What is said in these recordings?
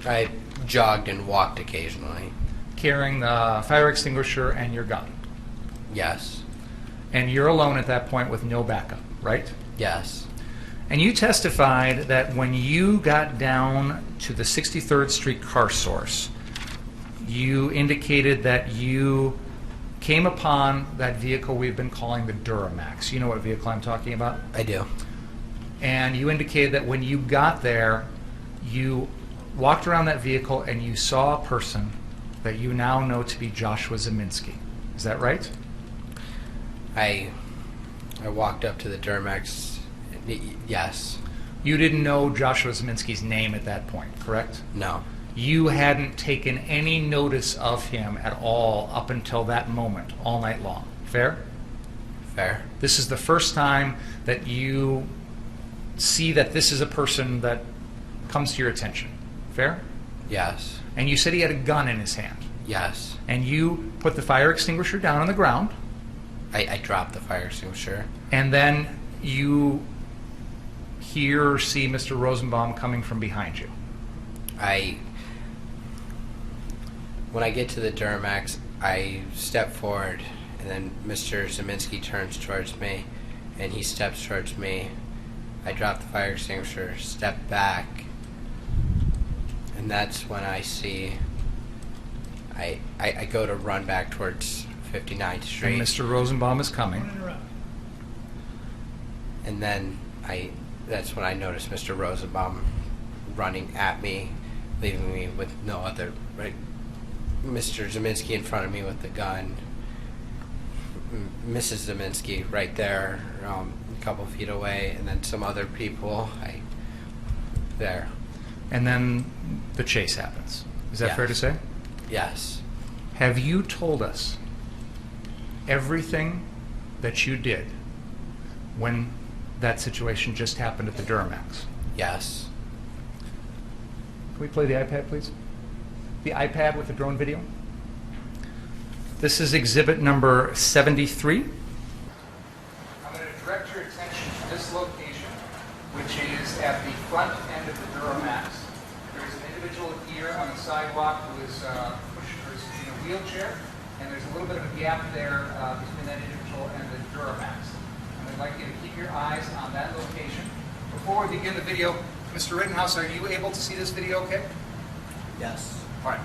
I jogged and walked occasionally. Carrying the fire extinguisher and your gun. Yes. And you're alone at that point with no backup, right? Yes. And you testified that when you got down to the 63rd Street car source, you indicated that you came upon that vehicle we've been calling the Duramax. You know what vehicle I'm talking about? I do. And you indicated that when you got there, you walked around that vehicle and you saw a person that you now know to be Joshua Zeminski. Is that right? I walked up to the Duramax. Yes. You didn't know Joshua Zeminski's name at that point, correct? No. You hadn't taken any notice of him at all up until that moment, all night long. Fair? Fair. This is the first time that you see that this is a person that comes to your attention. Fair? Yes. And you said he had a gun in his hand. Yes. And you put the fire extinguisher down on the ground. I dropped the fire extinguisher. And then you hear or see Mr. Rosenbaum coming from behind you. When I get to the Duramax, I step forward, and then Mr. Zeminski turns towards me, and he steps towards me. I drop the fire extinguisher, step back, and that's when I see, I go to run back towards 59th Street. And Mr. Rosenbaum is coming. And then that's when I notice Mr. Rosenbaum running at me, leaving me with no other, right? Mr. Zeminski in front of me with the gun, Mrs. Zeminski right there, a couple feet away, and then some other people there. And then the chase happens. Is that fair to say? Yes. Have you told us everything that you did when that situation just happened at the Duramax? Yes. Can we play the iPad, please? The iPad with the drone video. This is exhibit number 73. I'm going to direct your attention to this location, which is at the front end of the Duramax. There's an individual here on the sidewalk who is in a wheelchair, and there's a little bit of a gap there between that individual and the Duramax. And I'd like you to keep your eyes on that location. Before we begin the video, Mr. Rittenhouse, are you able to see this video okay? Yes. All right.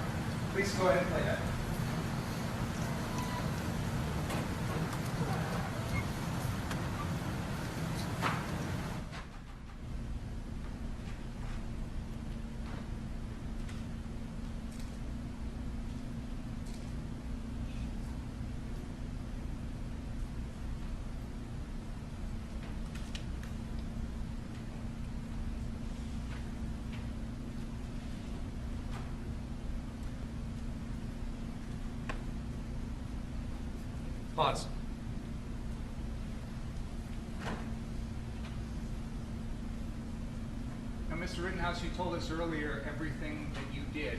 Please go ahead and play that. Pause. Now, Mr. Rittenhouse, you told us earlier everything that you did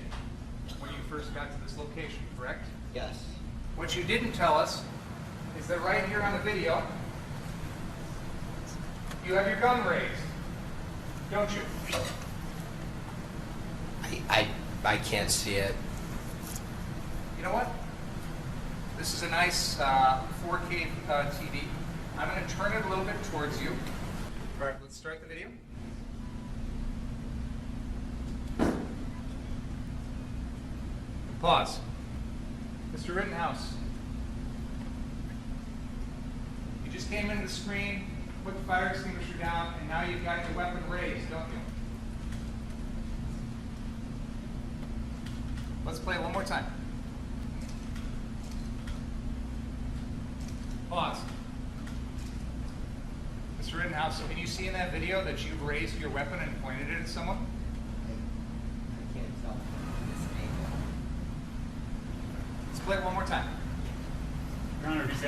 when you first got to this location, correct? Yes. What you didn't tell us is that right here on the video, you have your gun raised, don't you? I can't see it. You know what? This is a nice 4K TV. I'm going to turn it a little bit towards you. All right, let's start the video. Pause. Mr. Rittenhouse, you just came into the screen, put the fire extinguisher down, and now you've got your weapon raised, don't you? Let's play it one more time. Pause. Mr. Rittenhouse, can you see in that video that you've raised your weapon and pointed it at someone? I can't tell from this angle. Let's play it one more time. Your Honor, he's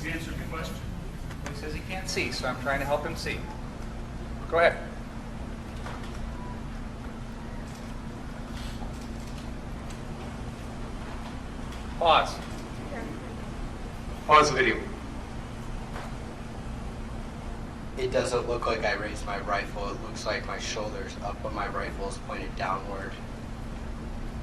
answered the question. He says he can't see, so I'm trying to help him see. Go ahead. Pause. Pause the video. It doesn't look like I raised my rifle. It looks like my shoulder's up, but my rifle is pointed downward.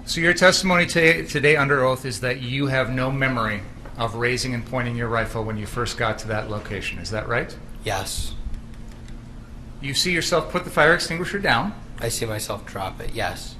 So your testimony today under oath is that you have no memory of raising and pointing your rifle when you first got to that location. Is that right? Yes. You see yourself put the fire extinguisher down. I see myself drop it. Yes.